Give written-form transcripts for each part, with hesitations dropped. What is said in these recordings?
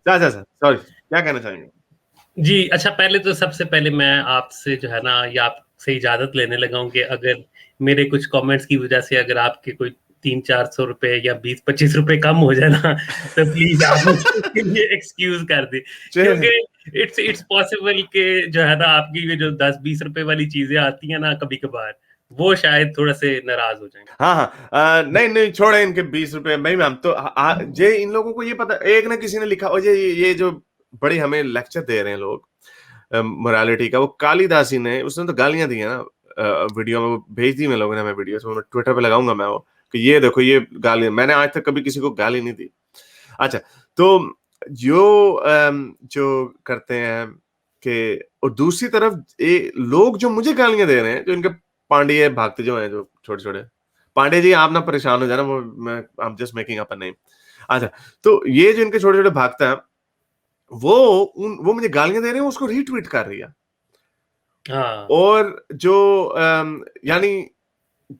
Sorry, क्या कहना चाहेंगे? जी, अच्छा पहले तो सबसे पहले मैं आपसे जो है ना, या आपसे इजाज़त लेने लगा हूँ कि अगर मेरे कुछ कमेंट्स की वज़ह से अगर आपके कोई 300-400 रुपए या 20-25 रुपए कम हो जाए ना, तो प्लीज़ आप मुझे उसके लिए एक्सक्यूज़ कर दें। चलिए, क्योंकि इट्स पॉसिबल कि जो है ना, आपकी ये जो 10-20 रुपए वाली चीज़ें आती हैं ना कभी-कभार, वो शायद थोड़े-से नाराज़ हो जाएँ। हाँ, हाँ। नहीं, छोड़े इनके 20 रुपए। भाई मैम तो जे इन लोगों को ये पता, एक ना किसी ने लिखा, और ये जो बड़ी हमें लेक्चर दे रहे हैं लोग मोरालिटी का, वो कालिदासी ने, उसने तो गालियां दी है ना वीडियो में, वो भेज दी मैं लोगों ने हमें वीडियो, तो मैं ट्विटर पे लगाऊंगा मैं वो, कि ये देखो ये गाली, मैंने आज तक कभी किसी को गाली नहीं दी। अच्छा, तो जो करते हैं कि, और दूसरी तरफ लोग जो मुझे गालियां दे रहे हैं, जो इनके पांड्य भक्त जो हैं, जो छोटे छोटे पांडे जी, आप ना परेशान हो जाना, वो मैं I am just making up a name. अच्छा, तो ये जो इनके छोटे छोटे भक्त हैं, वो मुझे गालियां दे रहे हैं, उसको रीट्वीट कर रही है। हाँ। और जो यानी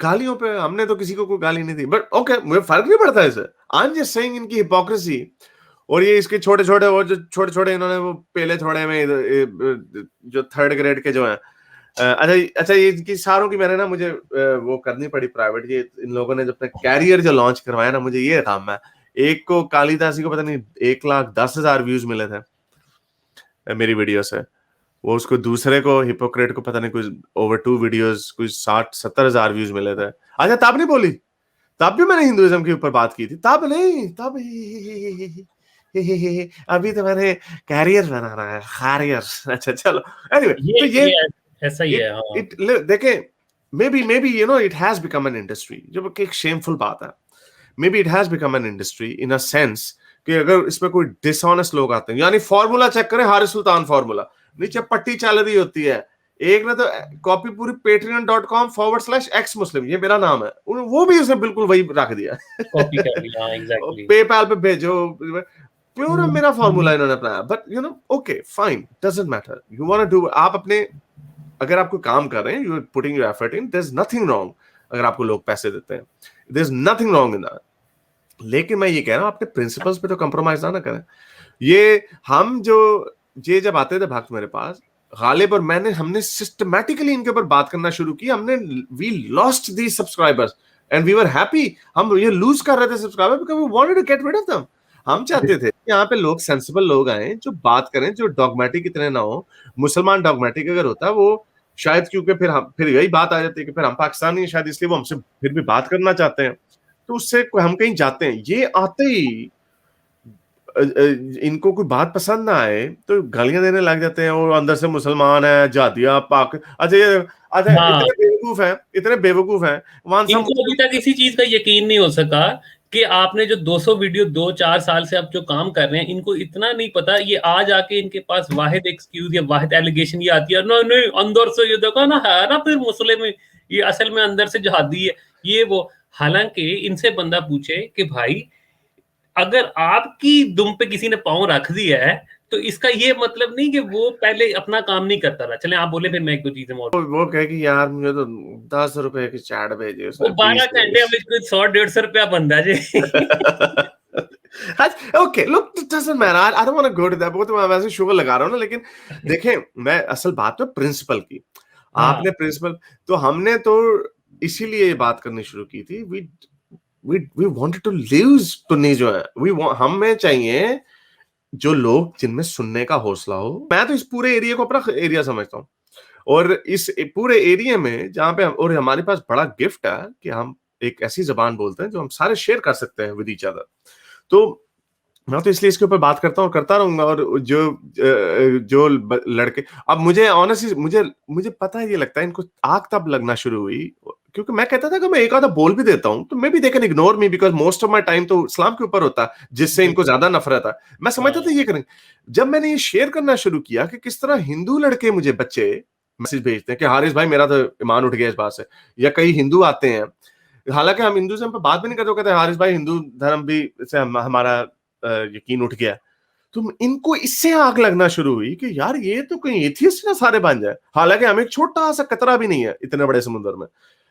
गालियों पे, हमने तो किसी को कोई गाली नहीं दी, बट ओके, मुझे फर्क नहीं पड़ता इससे। आई एम जस्ट सेइंग इनकी हिपोक्रेसी, और ये इसके छोटे छोटे, और जो छोटे छोटे इन्होंने वो पेले छोड़े में जो थर्ड ग्रेड के जो हैं, अच्छा ये इनकी सारों की मैंने ना, मुझे वो करनी पड़ी प्राइवेट, ये इन लोगों ने जब तक कैरियर जो लॉन्च करवाया ना, मुझे ये काम है। एक को कालिदासी को पता नहीं 1,10,000 व्यूज मिले थे मेरी वीडियो से, वो उसको दूसरे को हिपोक्रेट को पता नहीं कुछ ओवर 2 वीडियोस कुछ 60-70 हजार व्यूज मिले थे। अच्छा, तब नहीं बोली, तब भी मैंने हिंदुइज्म के ऊपर बात की थी, तब नहीं, तब अभी तो मैंने कैरियर बनाना है, कैरियर। अच्छा चलो, एनीवे, तो ये ये ऐसा ही है, इट हाँ। इट देखें, may be it has become an industry, जो कि एक शेमफुल बात है। May be it has become an industry in a sense कि अगर इसमें कोई डिसऑनेस्ट लोग आते हैं, यानी फॉर्मूला चेक करें, हारिस सुल्तान फॉर्मूला, नीचे पट्टी चल रही होती है, एक ने तो कॉपी पूरी patreon.com/ex muslim, ये मेरा नाम है, वो भी उसने बिल्कुल वही रख दिया। कॉपी कर लिया, हाँ, एग्ज़ैक्टली। पेपाल पे भेजो, प्योर मेरा फॉर्मूला इन्होंने अपनाया, but okay fine, doesn't matter, you want to do, आप अपने, अगर आप कोई काम कर रहे हैं, you are putting your effort in, there is nothing wrong, अगर आपको लोग पैसे देते हैं, there is nothing wrong in that. लेकिन मैं ये कह रहा हूं, अपने प्रिंसिपल्स पे तो कंप्रोमाइज ना करें। ये हम जो ये जब आते थे भक्त मेरे पास, गालिब और हमने सिस्टमैटिकली इनके ऊपर बात करना शुरू की, हमने we lost the subscribers and we were happy. हम ये लूज कर रहे थे subscriber because we wanted to get rid of them. हम चाहते थे यहाँ पे लोग, सेंसिबल लोग आए, जो बात करें, जो डॉगमेटिक इतने ना हो। मुसलमान डॉगमेटिक अगर होता वो शायद, क्योंकि फिर यही बात आ जाती है कि फिर हम पाकिस्तानी हैं शायद, इसलिए वो हमसे फिर भी बात करना चाहते हैं, तो उससे हम कहीं जाते हैं। ये आते ही इनको कोई बात पसंद ना आए तो गालियां देने लग जाते हैं, और अंदर से मुसलमान है, जादिया पाक। अच्छा, हाँ, इतने बेवकूफ हैं वहां से। इनको अभी तक इसी चीज़ का यकीन नहीं हो सका कि आपने जो 200 वीडियो 2-4 साल से आप जो काम कर रहे हैं, इनको इतना नहीं पता, ये आज आके इनके पास वाहिद एक्सक्यूज़ या वाहिद एलिगेशन ये आती है, "नहीं, नहीं, अंदर से ये देखो ना, है ना फिर मुस्लिम, ये असल में अंदर से जिहादी है।" ये वो। हालाँकि इनसे बंदा पूछे कि भाई, अगर आपकी दुम पे किसी ने पाँव रख दिया है, तो इसका ये मतलब नहीं कि वो पहले अपना काम नहीं करता था। चलें आप बोले, फिर मैं 1-2 चीज़ें और। वो कहे कि यार मुझे तो 10 रुपए की चैट भेजी वो उसने, 12 20 घंटे में कोई 100-150 रुपया बनता जी। Okay, look, it doesn't matter, I don't want to go to that, वो तो मैं वैसे शुगर लगा रहा हूँ ना, लेकिन देखें, मैं असल बात तो प्रिंसिपल की, हाँ, आपने प्रिंसिपल, तो हमने तो इसीलिए ये बात करनी शुरू की थी। वी वांटेड टू लीव्स टुन्नी जो है, हमें चाहिए जो लोग जिनमें सुनने का हौसला हो। मैं तो इस पूरे एरिया को अपना एरिया समझता हूँ, और इस पूरे एरिया में जहाँ पे और हमारे पास बड़ा गिफ्ट है कि हम एक ऐसी जबान बोलते हैं जो हम सारे शेयर कर सकते हैं विद ईच अदर। तो मैं तो इसलिए इसके ऊपर बात करता हूँ, करता रहूंगा। और जो लड़के, अब मुझे ऑनेस्टली, मुझे पता है, ये लगता है इनको आग तब लगना शुरू हुई क्योंकि मैं कहता था कि मैं एक आधा बोल भी देता हूँ तो may be they can ignore me because most of my time तो इस्लाम के ऊपर होता है, जिससे इनको बिल्कुल। ज्यादा नफरत है। मैं समझता था हाँ, ये करेंगे। जब मैंने ये शेयर करना शुरू किया कि किस तरह हिंदू लड़के मुझे, बच्चे मैसेज भेजते हैं कि हारिस भाई मेरा तो ईमान उठ गया इस बात से, या कई हिंदू आते हैं, हालांकि हम हिंदुइज्म पे बात भी नहीं करते, वो कहते हैं हारिस भाई हिंदू धर्म भी से हमारा यकीन उठ गया। तो इनको इससे आग लगना शुरू हुई कि यार ये तो कहीं एथियस्ट ना सारे बन जाए, हालांकि हम एक छोटा सा कतरा भी नहीं है इतने बड़े समुद्र में।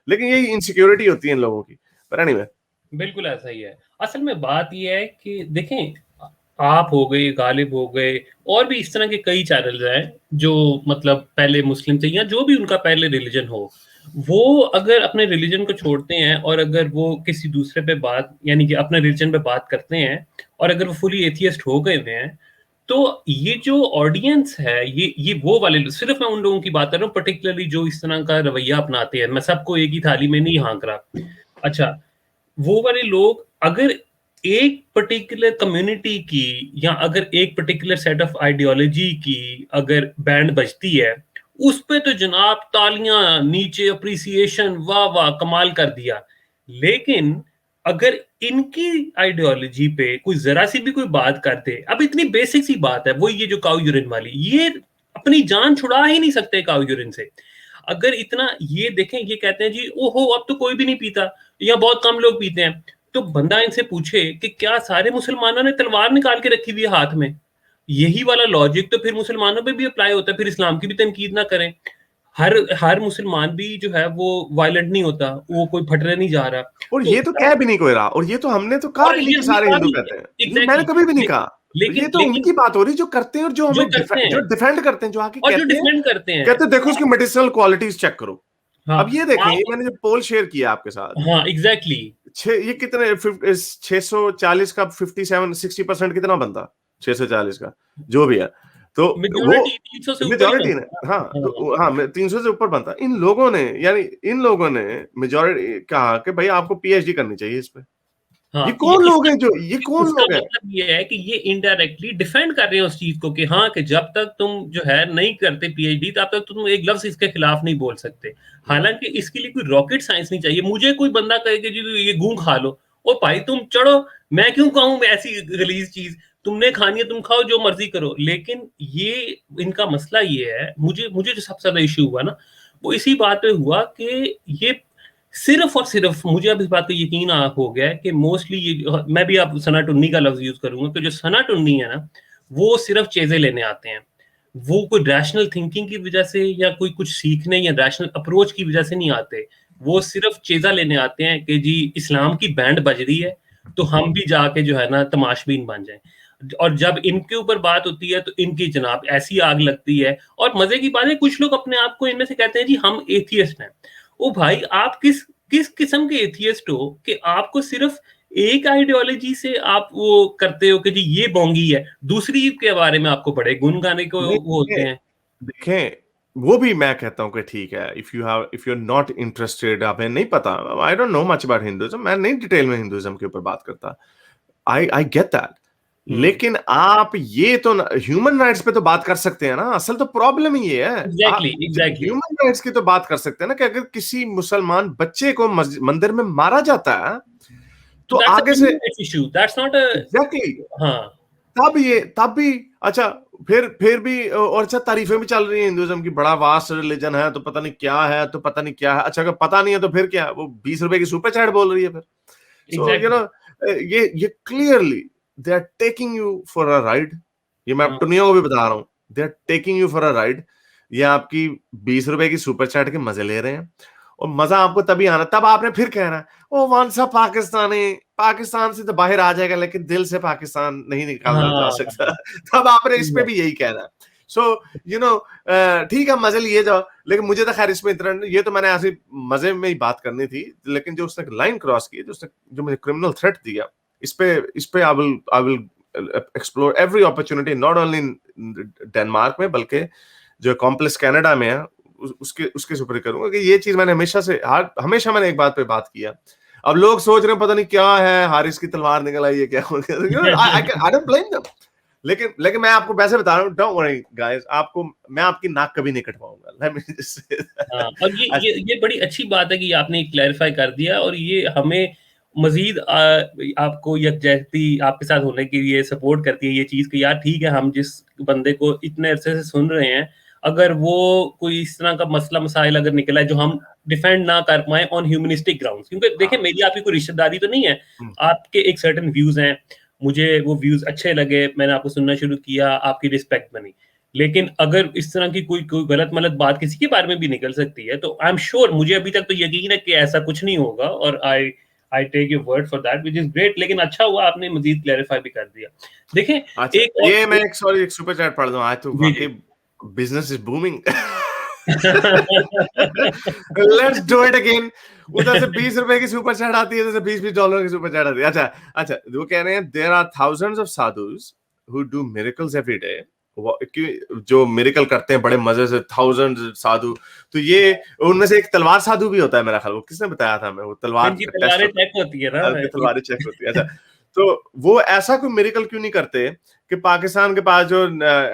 लेकिन ये इनसिक्योरिटी होती है इन लोगों की। पर एनीवे, बिल्कुल ऐसा ही है। असल में बात ये है कि देखें, आप हो गए, गालिब हो गए, और भी इस तरह के कई चैनल्स हैं जो मतलब पहले मुस्लिम थे या जो भी उनका पहले रिलीजन हो, वो अगर अपने रिलीजन को छोड़ते हैं और अगर वो किसी दूसरे पे बात यानी कि अपने रिलीजन पे बात करते हैं और अगर वो फुली एथियस्ट हो गए हुए हैं, तो ये जो ऑडियंस है ये वो वाले सिर्फ मैं उन लोगों की बात कर रहा हूँ पर्टिकुलरली जो इस तरह का रवैया अपनाते हैं। मैं सबको एक ही थाली में नहीं हाँक रहा। अच्छा, वो वाले लोग अगर एक पर्टिकुलर कम्युनिटी की या अगर एक पर्टिकुलर सेट ऑफ आइडियोलॉजी की अगर बैंड बजती है, उस पे तो जनाब तालियां नीचे, अप्रिसिएशन, वाह वाह कमाल कर दिया। लेकिन अगर इनकी आइडियोलॉजी पे कोई जरा सी भी कोई बात करते, अब इतनी बेसिक सी बात है वो ये जो काउ यूरिन वाली, ये अपनी जान छुड़ा ही नहीं सकते काउ यूरिन से। अगर इतना ये देखें, ये कहते हैं जी ओहो अब तो कोई भी नहीं पीता या बहुत कम लोग पीते हैं, तो बंदा इनसे पूछे कि क्या सारे मुसलमानों ने तलवार निकाल के रखी हुई है हाथ में? यही वाला लॉजिक तो फिर मुसलमानों पे भी अप्लाई होता है, फिर इस्लाम की भी तनकीद ना करें। हर हर मुसलमान भी जो है वो वायलेंट नहीं होता, वो कोई फटने नहीं जा रहा। और तो ये तो कह भी नहीं कोई रहा, और ये तो हमने तो कहा और भी नहीं ये कि हमने सारे कहा हिंदू भी कहते हैं, ये मैंने एग्जैक्टली कभी भी नहीं कहा। ये लेकिन तो लेकिन उनकी बात हो रही जो करते हैं और जो जो हमें करते जो हैं डिफेंड करते हैं, जो आके और जो कहते हैं, डिफेंड करते हैं। कहते हैं देखो उसकी मेडिसिनल क्वालिटीज चेक करो। हाँ अब ये देखें, आप, ये मैंने जो पोल शेयर किया आपके साथ, हाँ एग्जैक्टली, ये कितने 640 का 57-60% कितना बनता, 640 का जो भी है, तो वो मेजोरिटी 300 से ऊपर ही मेजोरिटी ने, बनता है। हाँ हाँ तो हाँ 300 से ऊपर बनता। इन लोगों ने, यानी इन लोगों ने मेजोरिटी कहा कि भाई आपको पीएचडी करनी चाहिए इस पे। ये हाँ, कौन लोग हैं, जो ये कौन इसका लोग हैं? मतलब ये है कि ये इनडायरेक्टली डिफेंड कर रहे हैं उस चीज को कि हाँ, कि जब तक तुम जो है नहीं करते पीएचडी तब तक तुम एक लफ्ज इसके खिलाफ नहीं बोल सकते। हालांकि इसके लिए कोई रॉकेट साइंस नहीं चाहिए। मुझे कोई बंदा कहे कि जी ये गूं खा लो, ओ भाई तुम चढ़ो, मैं क्यों कहूं ऐसी गलीज चीज? तुमने खानी है तुम खाओ, जो मर्जी करो। लेकिन ये इनका मसला ये है, मुझे मुझे जो सबसे ज्यादा इश्यू हुआ ना, वो इसी बात पे हुआ कि ये सिर्फ और सिर्फ मुझे अब इस बात का यकीन हो गया है कि मोस्टली ये मैं भी अब सना टुन्नी का लफ्ज यूज करूंगा कि जो सना टुन्नी है ना, वो सिर्फ चीजें लेने आते हैं। वो कोई रैशनल थिंकिंग की वजह से या कोई कुछ सीखने या रैशनल अप्रोच की वजह से नहीं आते। वो सिर्फ चीजा लेने आते हैं कि जी इस्लाम की बैंड बज रही है तो हम भी जाके जो है ना तमाशबीन बन जाएं। और जब इनके ऊपर बात होती है तो इनकी जनाब ऐसी आग लगती है। और मजे की बात है, कुछ लोग अपने आप को इनमें से कहते हैं जी हम एथियस्ट हैं। ओ भाई, आप किस किस किस्म के एथियस्ट हो कि आपको सिर्फ एक आइडियोलॉजी से आप वो करते हो कि जी ये बोंगी है, दूसरी के बारे में आपको बड़े गुण गाने को नहीं, वो होते हैं। देखें, वो भी मैं कहता हूँ कि ठीक है, if you are not interested, आपने नहीं पता, I don't know much about Hinduism, मैं नहीं डिटेल में हिंदुइज्म के ऊपर बात करता, आई गेट दैट। लेकिन आप ये तो ह्यूमन राइट्स पे तो बात कर सकते हैं ना, असल तो प्रॉब्लम ही ये है। आप एग्जैक्टली एग्जैक्टली ह्यूमन राइट्स की तो बात कर सकते हैं ना, कि अगर किसी मुसलमान बच्चे को मंदिर में मारा जाता है तो तो दैट्स अ आगे से, human rights issue, that's not a, exactly, हाँ तब भी अच्छा, फिर भी, और अच्छा तारीफें भी चल रही हैं हिंदुइज्म की, बड़ा वास्ट रिलीजन है, तो पता नहीं क्या है, तो पता नहीं क्या है। अच्छा, अगर पता नहीं है तो फिर क्या, वो 20 रुपए की सुपर चैट बोल रही है फिर। सो एग्जैक्टली ये clearly they are taking you for a ride. ये मैं हाँ टुनिया को भी बता रहा हूँ, they are taking you for a ride. ये आपकी 20 रुपए की सुपर चैट के मजे ले रहे हैं, और मजा आपको तभी आना, तब आपने फिर कहना है ओ वन सा पाकिस्तानी, पाकिस्तान से तो बाहर आ जाएगा लेकिन दिल से पाकिस्तान नहीं निकाला जा हाँ सकता। तब आपने इस पे भी यही कहना है। सो यू नो, ठीक है, मजे लिए जाओ, लेकिन मुझे तो खैर इसमें इतना, ये तो मैंने ऐसे मजे में ही बात करनी थी। लेकिन जो उसने लाइन क्रॉस की, जो मुझे क्रिमिनल थ्रेट दिया, इस पे I will explore every opportunity, not only in Denmark में, बल्कि जो कॉम्प्लेक्स कनाडा में है उसके उसके ऊपर करूंगा कि ये चीज मैंने हमेशा मैंने एक बात पे बात किया। अब लोग सोच रहे हैं पता नहीं क्या है, हारिस की तलवार निकल आई है क्या, आई डोंट ब्लेम देम। लेकिन मैं आपको वैसे बता रहा हूँ, डोंट वरी गाइस, आपको मैं आपकी नाक कभी नहीं कटवाऊंगा, लेट मी जस्ट से हाँ। और ये बड़ी अच्छी बात है कि आपने क्लैरिफाई कर दिया, और ये हमें मजीद आपको यकजहती आपके साथ होने के लिए सपोर्ट करती है ये चीज कि यार ठीक है, हम जिस बंदे को इतने अरसे से सुन रहे हैं, अगर वो कोई इस तरह का मसला मसाइल अगर निकला है जो हम डिफेंड ना कर पाए ऑन ह्यूमनिस्टिक ग्राउंड्स, क्योंकि देखिए मेरी आपकी कोई रिश्तेदारी तो नहीं है, आपके एक सर्टेन व्यूज हैं, मुझे वो व्यूज अच्छे लगे, मैंने आपको सुनना शुरू किया, आपकी रिस्पेक्ट बनी। लेकिन अगर इस तरह की कोई गलत मलत बात किसी के बारे में भी निकल सकती है, तो आई एम श्योर, मुझे अभी तक तो यकीन है कि ऐसा कुछ नहीं होगा, और I I take your word for that, which is great. लेकिन अच्छा हुआ आपने मजीद क्लैरिफाई भी कर दिया। देखें अच्छा, एक और ये मैं एक सुपर चैट पढ़ दूं, आज तो जी वाकई जी business is booming. Let's do it again. उधर से 20 रुपए की सुपर चैट आती है, इधर से 20-20 डॉलर की सुपर चैट आती है। अच्छा अच्छा, वो कह रहे हैं there are thousands of sadhus who do miracles every day, जो मिरेकल करते हैं बड़े मजे से, थाउजेंड्स साधु। तो ये उनमें से एक तलवार साधु भी होता है मेरा ख्याल, वो किसने बताया था हमें, वो तलवार इनकी का टेस्ट तलवारें होता चेक होती है ना। है, उनकी तलवारें चेक होती है। अच्छा, तो वो ऐसा कोई मिरेकल क्यों नहीं करते कि पाकिस्तान के पास जो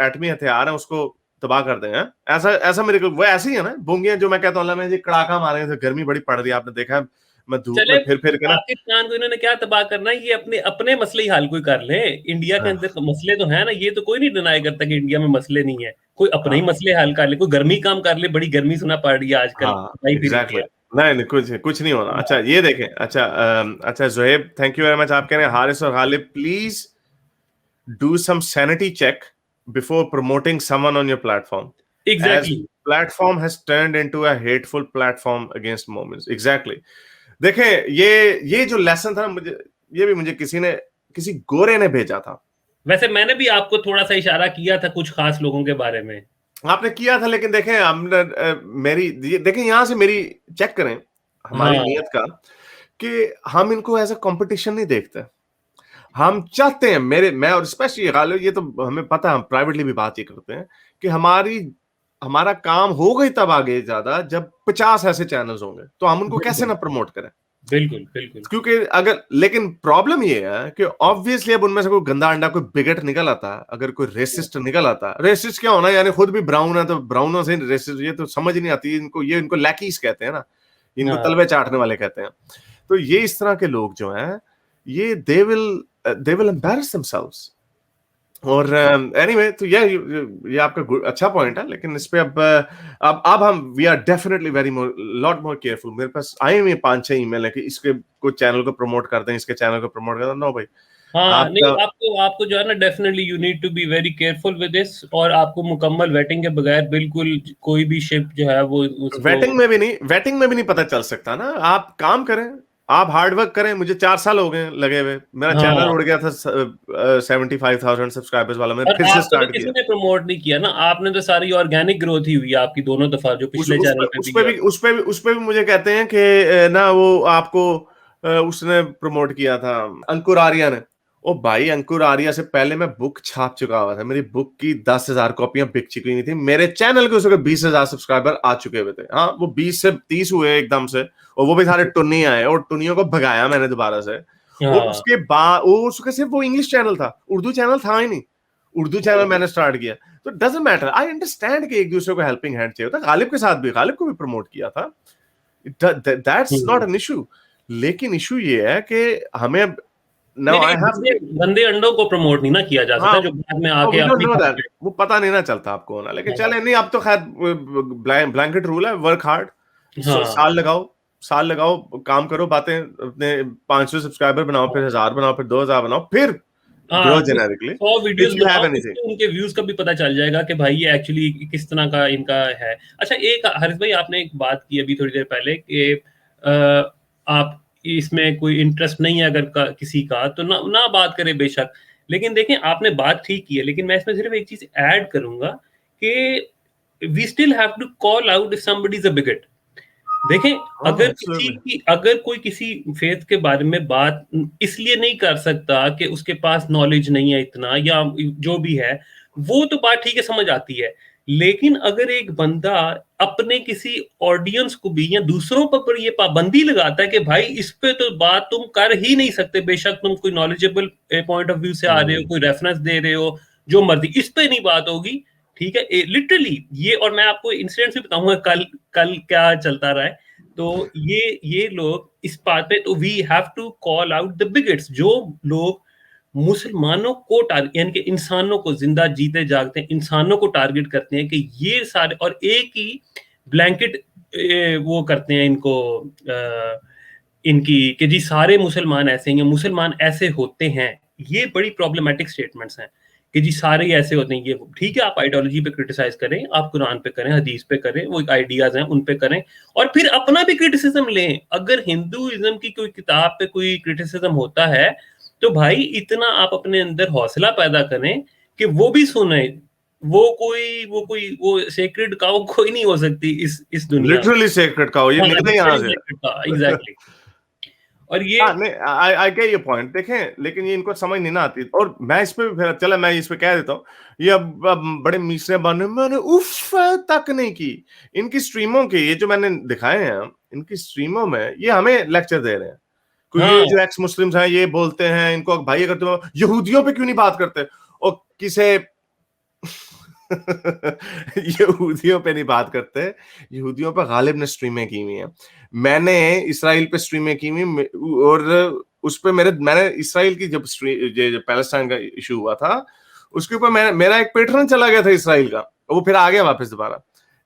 एटमी हथियार है उसको तबाह कर दें, हैं? ऐसा ऐसा मिरेकल वो ऐसे ही है ना, बोंगे जो मैं कहता हूँ मैं, ये कड़ाका मारेंगे तो गर्मी बड़ी पड़ रही है, आपने देखा है, मैं धूप चले में फिर के ना। पाकिस्तान को इन्होंने क्या तबाह करना है, ये अपने अपने मसले ही हल कोई कर ले। इंडिया के अंदर तो मसले तो है ना, ये तो कोई नहीं डिनाई करता कि इंडिया में मसले नहीं है। कोई अपने ही हाँ मसले हल कर ले, कोई गर्मी कम कर ले, बड़ी गर्मी सुना पड़ रही है आजकल, हाँ, भाई फिर एग्जैक्टली। इंडिया। नहीं नहीं, कुछ कुछ नहीं होना। अच्छा ये देखें, अच्छा अच्छा Zoheb, thank you very much. आप कह रहे हैं हारिस और Ghalib, please do some sanity check before promoting someone on your platform, as exactly platform has turned into a hateful platform against moments. Exactly. देखें, ये जो लेसन था ना, मुझे ये भी मुझे किसी गोरे ने भेजा था। वैसे मैंने भी आपको थोड़ा सा इशारा किया था कुछ खास लोगों के बारे में। आपने किया था, लेकिन देखें हमने देखें यहां से मेरी चेक करें हमारी हाँ नीयत का, कि हम इनको एज अ कंपटीशन नहीं देखते। हम चाहते हैं, मैं और स्पेशली गालिब, ये तो हमें पता है, हम प्राइवेटली भी बात ये करते हैं कि हमारा काम होगा ही तब आगे ज्यादा जब 50 ऐसे चैनल्स होंगे, तो हम उनको कैसे बिल्कुल ना प्रमोट करें। बिल्कुल बिल्कुल। क्योंकि अगर, लेकिन प्रॉब्लम ये है कि ऑब्वियसली अब उनमें से कोई गंदा अंडा, कोई बिगट निकल आता, अगर कोई रेसिस्ट निकल आता, रेसिस्ट क्या होना, यानी खुद भी ब्राउन है तो ब्राउनों से रेसिस्ट, ये तो समझ नहीं आती इनको, ये इनको लैकीज कहते हैं ना, इनको हाँ तलवे चाटने वाले कहते हैं। तो ये इस तरह के लोग जो हैं, ये दे विल एम्बैरस देमसेल्व्स। और एनीवे तो ये आपका अच्छा पॉइंट है, लेकिन इस पे अब हम we are definitely very lot more careful. मेरे पास आए हुए 5-6 ईमेल है कि इसके कोई चैनल को प्रमोट कर दें, इसके चैनल को प्रमोट कर दें। नो भाई, हाँ, आपका नहीं आपको आपको जो है ना, definitely you need to be very careful with this, और आपको मुकम्मल वेटिंग के बगैर बिल्कुल कोई भी शिप जो है वो उसको। वेटिंग में भी नहीं पता चल सकता ना। आप काम करें, आप हार्ड वर्क करें। मुझे 4 साल हो गए लगे हुए, मेरा चैनल हाँ, उड़ गया था 75,000 सब्सक्राइबर्स वाला, मैंने और फिर से आपको तो स्टार्ट किसी किया। ने प्रमोट नहीं किया ना, आपने तो सारी ऑर्गेनिक ग्रोथ ही हुई है आपकी दोनों दफा, जो उस पिछले उस पे चैनल पे उस भी पे किया भी था। उस पे भी मुझे कहते हैं कि ना वो आपको उसने प्रमोट किया था, अंकुर आर्या ने। ओ भाई, अंकुर आर्या से पहले मैं बुक छाप चुका हुआ था, मेरी बुक की 10,000 कॉपियां बिक चुकी हुई थी, मेरे चैनल के उस वक्त 20,000 सब्सक्राइबर आ चुके हुए थे। हाँ, वो 20 से 30 हुए एकदम से, और वो भी सारे टुन्नी आए, और टुन्नियों को भगाया मैंने दोबारा से। और हाँ उसके बाद उसका सिर्फ वो इंग्लिश चैनल था, उर्दू चैनल था ही नहीं। उर्दू चैनल मैंने स्टार्ट किया, तो डजंट मैटर। आई अंडरस्टैंड कि एक दूसरे को हेल्पिंग हैंड चाहिए होता। गालिब के साथ भी, गालिब को भी प्रमोट किया था, that's not hmm. An issue. लेकिन इशू ये है कि हमें नहीं नाउ आई लेकिन हैव, गंदे गंदे अंडों को प्रमोट नहीं ना किया जा सकता, हाँ, जो बाद में आके वी डोंट अपनी नो दैट, खाते वो पता नहीं ना चलता आपको होना। लेकिन हैं। चले, नहीं अब तो खैर ब्लैंकेट रूल है, वर्क हार्ड, हाँ साल लगाओ, काम करो, बातें अपने 500 सब्सक्राइबर बनाओ, फिर 1000 बनाओ, फिर 2000 बनाओ, फिर हाँ, ग्रो कुछ जेनेरिकली 100 वीडियोस इफ यू बनाओ, हैव एनीथिंग। उससे उनके व्यूज का भी पता चल जाएगा कि भाई ये एक्चुअली किस तरह का इनका है। अच्छा, एक हरीश भाई आपने एक बात की अभी थोड़ी देर पहले कि आप इसमें कोई इंटरेस्ट नहीं है अगर किसी का, तो ना ना बात करें बेशक। लेकिन देखें, आपने बात ठीक की है, लेकिन मैं इसमें सिर्फ एक चीज ऐड करूंगा कि we still have to call out if somebody is a bigot. देखें, हाँ, एब्सोल्युटली। अगर कोई किसी फेथ के बारे में बात इसलिए नहीं कर सकता कि उसके पास नॉलेज नहीं है इतना, या जो भी है, वो तो बात ठीक है, समझ आती है। लेकिन अगर एक बंदा अपने किसी ऑडियंस को भी या दूसरों पर ये पाबंदी लगाता है कि भाई इस पे तो बात तुम कर ही नहीं सकते, बेशक तुम कोई नॉलेजेबल पॉइंट ऑफ व्यू से आ रहे हो, कोई रेफरेंस दे रहे हो, जो मर्जी, इस पे नहीं बात होगी, ठीक है, लिटरली ये। और मैं आपको इंसिडेंट भी बताऊंगा कल कल क्या चलता रहा है। तो ये लोग इस बात पे, तो we have to call out the bigots, जो लोग मुसलमानों को टारगेट, यानी कि इंसानों को, जिंदा जीते जागते इंसानों को टारगेट करते हैं कि ये सारे, और एक ही ब्लैंकेट वो करते हैं इनको, इनकी, कि जी सारे मुसलमान ऐसे हैं, मुसलमान ऐसे होते हैं। ये बड़ी प्रॉब्लमेटिक स्टेटमेंट्स हैं। कि जी सारे ही ऐसे होते हैं, ये ठीक है, आप आइडियोलॉजी पे क्रिटिसाइज करें, आप कुरान पे करें, हदीस पे करें, वो आइडियाज हैं उन पे करें, और फिर अपना भी क्रिटिसिज्म लें। अगर हिंदुइज्म की कोई किताब पे कोई क्रिटिसिज्म होता है, तो भाई इतना आप अपने अंदर हौसला पैदा करें कि वो भी सुने। वो सेक्रेड काउ कोई नहीं हो सकती इस दुनिया में। लिटरली सेक्रेट काउ, ये हाँ, निकले यहाँ लिटरली से। Sacred cow, exactly. और ये हाँ नहीं, आई गेट योर पॉइंट। देखें, लेकिन ये इनको समझ नहीं ना आती, और मैं इस पे भी फिर चला, मैं इस पे कह देता हूँ, ये अब बड़े मिसरे बने, मैंने उफ तक नहीं की इनकी स्ट्रीमों के। ये जो मैंने दिखाए हैं इनकी स्ट्रीमों में, ये हमें लेक्चर दे रहे हैं। क्योंकि ये हाँ जो एक्स मुस्लिम्स हैं ये बोलते हैं इनको, भाई अगर तुम यहूदियों पे क्यों नहीं बात करते, और किसे यहूदियों पे नहीं बात करते। यहूदियों पे गालिब ने स्ट्रीमें की हुई हैं, मैंने इसराइल पे स्ट्रीमें की हुई, और उस पे मैंने इसराइल की जब पैलेस्टाइन का इशू हुआ था, उसके ऊपर मेरा एक पेट्रन चला गया था इसराइल का, वो फिर आ गया वापस दोबारा,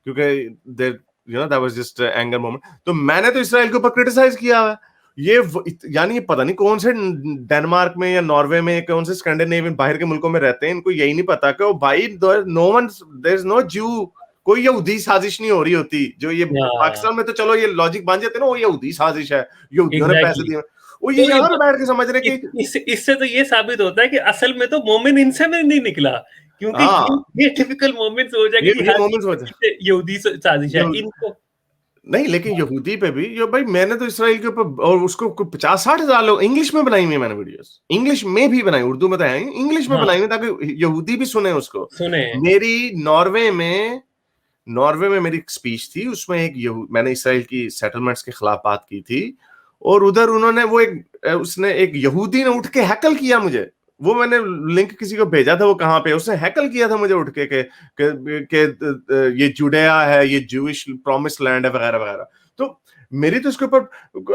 क्योंकि that was just anger moment. तो मैंने तो इसराइल के ऊपर क्रिटिसाइज किया है। यानी ये पता नहीं कौन से डेनमार्क में या नॉर्वे में, कौन से स्कैंडिनेवियन बाहर के मुल्कों में रहते हैं, इनको यही नहीं पता कि भाई no one, there is no Jew, कोई यहूदी साजिश नहीं हो रही होती। जो ये पाकिस्तान में तो चलो ये लॉजिक बन जाते ना, वो यहूदी साजिश है, यहूदियों ने पैसे एग्जैक्टली। दिए। वो ये तो यहाँ पे बैठ के समझ रहे कि इससे तो ये साबित होता है कि असल में तो मोमिन इनसे में नहीं निकला, क्योंकि हाँ, ये टिपिकल मोमेंट्स हो जाएंगे जी, ये हाँ मोमेंट्स होते हैं। यहूदी साजिश है इनको। नहीं, लेकिन यहूदी पे भी, जो भाई मैंने तो इसराइल के ऊपर, और उसको 50-60 हजार लोग इंग्लिश में बनाई हुई है मैंने वीडियोस, इंग्लिश में भी बनाई, उर्दू में तो है, इंग्लिश में हाँ, बनाई हुई, ताकि यहूदी भी सुने उसको। सुने। मेरी नॉर्वे में मेरी एक स्पीच थी, उसमें मैंने इसराइल की सेटलमेंट्स के खिलाफ बात की थी, और उधर उन्होंने उसने एक यहूदी ने उठ के हैकल किया मुझे। वो मैंने लिंक किसी को भेजा था, वो कहाँ पे, उसने हैकल किया था मुझे उठ के ये जुडेया है, ये जूइश प्रॉमिस लैंड है, वगैरह वगैरह। तो मेरी तो इसके ऊपर,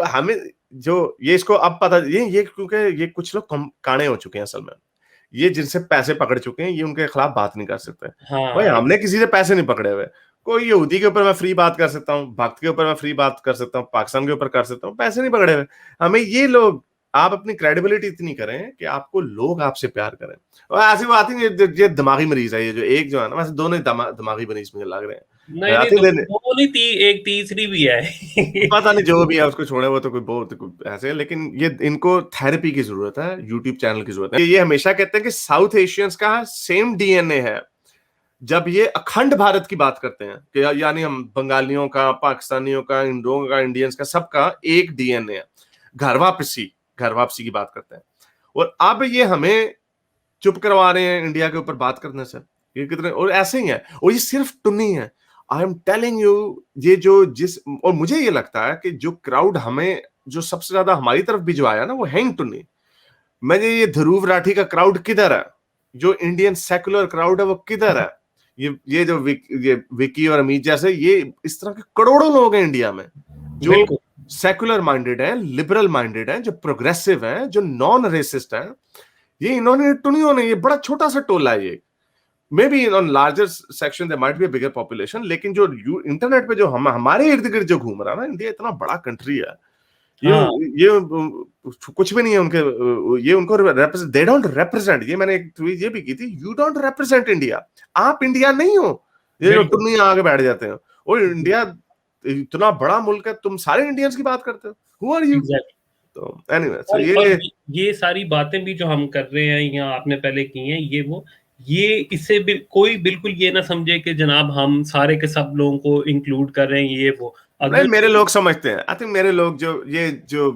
हमें जो ये इसको अब पता, ये क्योंकि ये कुछ लोग काणे हो चुके हैं असल में, ये जिनसे पैसे पकड़ चुके हैं, ये उनके खिलाफ बात नहीं कर सकते। भाई हाँ, हमने किसी से पैसे नहीं पकड़े हुए। कोई यहूदी के ऊपर मैं फ्री बात कर सकता हूँ, भक्त के ऊपर मैं फ्री बात कर सकता हूँ, पाकिस्तान के ऊपर कर सकता हूँ, पैसे नहीं पकड़े हुए। हमें ये लोग, आप अपनी क्रेडिबिलिटी इतनी करें कि आपको लोग आपसे प्यार करें। और ऐसी बात ही, ये दिमागी मरीज है, ये जो एक जो है ना, वैसे दोनों ही दिमागी मरीज मुझे लग रहे हैं। नहीं आई नहीं, थिंक दो नहीं थी, एक तीसरी भी है। पता नहीं, जो भी है उसको छोड़े, वो तो कोई बहुत ऐसे, लेकिन ये इनको थेरेपी की जरूरत है, यूट्यूब चैनल की जरूरत है। ये हमेशा कहते हैं कि साउथ एशियंस का सेम डीएनए है। जब ये अखंड भारत की बात करते हैं कि यानी हम बंगालियों का, पाकिस्तानियों का, इंडों का, इंडियंस का, सबका एक डीएनए है, घर वापसी की बात करते हैं। और अब ये हमें चुप करवा रहे हैं इंडिया के ऊपर बात करने से। ये कितने, और ऐसे ही है, और ये सिर्फ टुन्नी है। आई एम टेलिंग यू, ये और मुझे ये लगता है कि जो क्राउड हमें, जो सबसे ज्यादा हमारी तरफ भी जो आया ना, वो है ही टुन्नी। ये ध्रुव राठी का क्राउड किधर है? जो इंडियन सेकुलर क्राउड है वो किधर है? ये जो ये विकी और अमित जैसे, ये इस तरह के करोड़ों लोग हैं इंडिया में, जो सेकुलर माइंडेड है, लिबरल माइंडेड है, जो प्रोग्रेसिव है, जो नॉन रेसिस्ट है। ये इन्होंने टुनियों ने, ये बड़ा छोटा सा टोला है ये। May be on larger section there might be a bigger population, लेकिन जो इंटरनेट पे जो हमारे इर्द गिर्द जो घूम रहा है ना, इंडिया इतना बड़ा कंट्री है, ये कुछ भी नहीं है उनके, ये उनको दे डोंट रिप्रेजेंट। ये मैंने एक ट्वीट ये भी की थी, यू डोंट रिप्रेजेंट इंडिया, आप इंडिया नहीं हो। ये जो टुन्नी आगे बैठ जाते हैं, और इंडिया इतना बड़ा मुल्क है, तुम सारे इंडियंस की बात करते हो, हु आर यू? तो एनीवे, सो ये सारी बातें भी जो हम कर रहे हैं, या आपने पहले की हैं, ये इससे भी कोई बिल्कुल ये ना समझे कि जनाब हम सारे के सब लोगों को इंक्लूड कर रहे हैं, ये वो। नहीं, मेरे लोग समझते हैं। आई थिंक मेरे लोग जो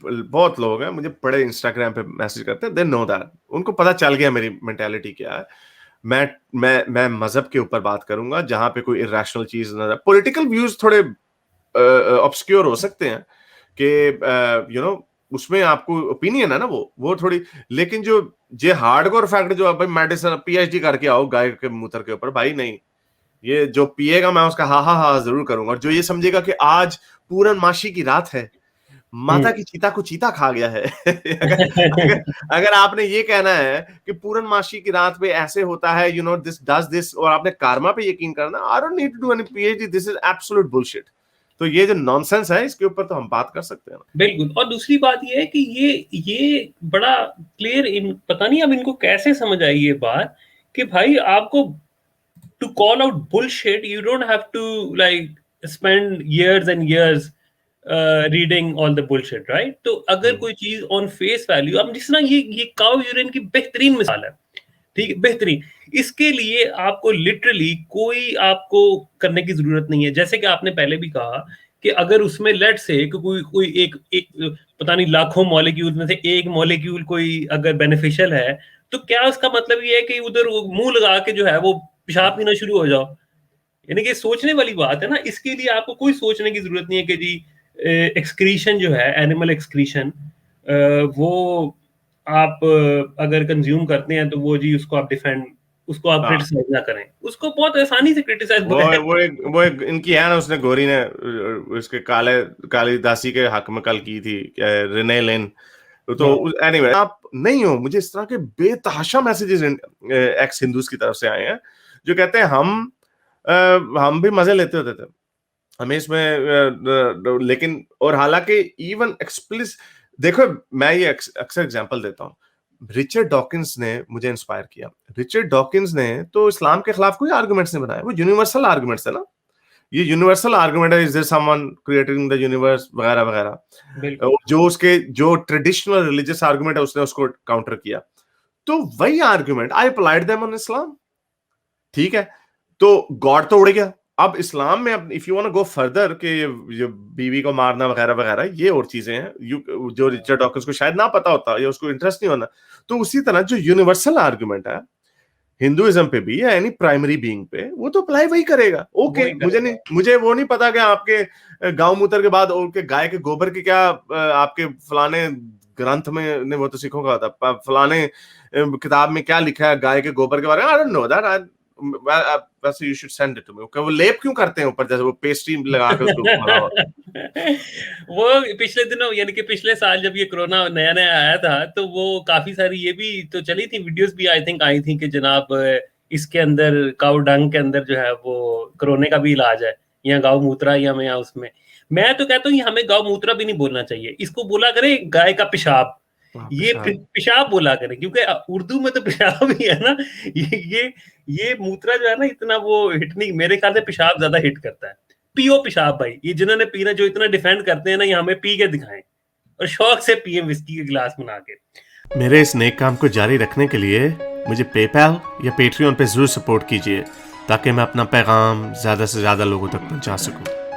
बहुत लोग हैं, मुझे बड़े इंस्टाग्राम पे मैसेज करते हैं, दे नो दैट, उनको पता चल गया मेरी मेंटालिटी क्या है। मैं मजहब के ऊपर बात करूंगा जहां पे कोई इरेशनल चीज ना, पॉलिटिकल व्यूज थोड़े ऑब्सक्योर हो सकते हैं कि उसमें आपको ओपिनियन है ना, वो थोड़ी, लेकिन जो ये हार्डकोर फैक्ट, जो भाई मेडिसिन पीएचडी करके आओ गाय के मूत्र के ऊपर, भाई नहीं, ये जो पिएगा मैं उसका हा हा हा जरूर करूंगा। और जो ये समझेगा कि आज पूर्णमासी की रात है, माता की चीता को चीता खा गया है, अगर आपने ये कहना है कि पूर्णमासी की रात पे ऐसे होता है, दिस डज दिस, और आपने कार्मा पे यकीन करना, I don't need to do any PhD, this is absolute bullshit. तो ये जो नॉनसेंस है इसके ऊपर तो हम बात कर सकते हैं। बिल्कुल। और दूसरी बात ये है कि ये बड़ा क्लियर, पता नहीं अब इनको कैसे समझ आई ये बात कि भाई आपको to call out bullshit, you don't have to like spend years and years reading all the bullshit, right? तो अगर कोई चीज ऑन फेस वैल्यू, अब जिस ना ये काउ यूरिन की बेहतरीन मिसाल है, ठीक है, बेहतरीन। इसके लिए आपको लिटरली कोई आपको करने की जरूरत नहीं है। जैसे कि आपने पहले भी कहा कि अगर उसमें लेट से कोई एक पता नहीं लाखों मॉलिक्यूल में से एक मॉलिक्यूल कोई अगर बेनिफिशियल है, तो क्या उसका मतलब ये है कि उधर मुंह लगा के जो है वो पेशाब पीना शुरू हो जाओ? यानी कि सोचने वाली बात है ना। इसके लिए आपको कोई सोचने की जरूरत नहीं है कि जी एक्सक्रीशन जो है, एनिमल एक्सक्रीशन, वो आप अगर कंज्यूम करते हैं तो वो जी उसको आप क्रिटिसाइज ना करें। उसको बहुत आसानी से क्रिटिसाइज वो एक इनकी है ना, उसने गोरी ने उसके कालिदासी के हक में कल की थी रेने लेन। तो एनीवे आप नहीं हो, मुझे इस तरह के बेतहाशा मैसेजेस एक्स हिंदूज की तरफ से आए हैं जो कहते हैं हम भी मजे लेते होते थे हमें इसमें, लेकिन और हालांकि इवन देखो मैं ये अक्सर एग्जांपल देता हूँ। रिचर्ड डॉकिंस ने मुझे इंस्पायर किया। रिचर्ड डॉकिंस ने तो इस्लाम के खिलाफ कोई आर्गुमेंट्स नहीं बनाए, वो यूनिवर्सल आर्गुमेंट्स है ना। ये यूनिवर्सल आर्गुमेंट है, is there someone creating the universe वगैरह वगैरह, जो ट्रेडिशनल रिलीजियस आर्गुमेंट है उसने उसको काउंटर किया। तो वही argument I applied them on Islam, ठीक है। तो गॉड तो उड़ गया। अब इस्लाम में if you want to go further कि ये बीवी को मारना वगैरह वगैरह ये और चीजें हैं जो रिचर्ड डॉकिंस को शायद ना पता होता या उसको इंटरेस्ट नहीं होना। तो उसी तरह जो यूनिवर्सल आर्गुमेंट है हिंदुइज्म पे भी या एनी प्राइमरी बीइंग पे, वो तो अप्लाई वही करेगा। ओके, मुझे वो नहीं पता कि आपके गांव मूत्र के बाद और के गाय के गोबर की क्या आपके फलाने ग्रंथ में ने वो तो सिखों का होता, फलाने किताब में क्या लिखा है गाय के गोबर के बारे में। I don't know that. वैसे you should send it to me. वो लेप क्यों करते हैं ऊपर, जैसे वो पेस्ट्री लगा के उसको बनाओ। वो पिछले दिनों यानी कि पिछले साल जब ये कोरोना नया नया आया था तो वो काफी सारी ये भी तो चली थी, वीडियोस भी आई थिंक आई थी कि जनाब इसके अंदर काऊ डंग के अंदर जो है वो कोरोना का भी इलाज है, या गाँव मूत्रा या उसमें। मैं तो कहता हूँ हमें गाँव मूत्रा भी नहीं बोलना चाहिए, इसको बोला करे गाय का पेशाब। ये पेशाब बोला करें, क्योंकि उर्दू में तो पेशाब ही है ना। ये मूत्रा जो है ना इतना वो हिट नहीं, मेरे ख्याल से पेशाब ज्यादा हिट करता है। पियो पेशाब भाई, ये जिन्होंने पीना जो इतना डिफेंड करते हैं ना, ये हमें पी के दिखाएं और शौक से पिए विस्की के गिलास बना के। मेरे इस नेक काम को जारी रखने के लिए मुझे पेपैल या पेट्रियन पे जरूर सपोर्ट कीजिए ताकि मैं अपना पैगाम ज्यादा से ज्यादा लोगों तक पहुंचा सकूं।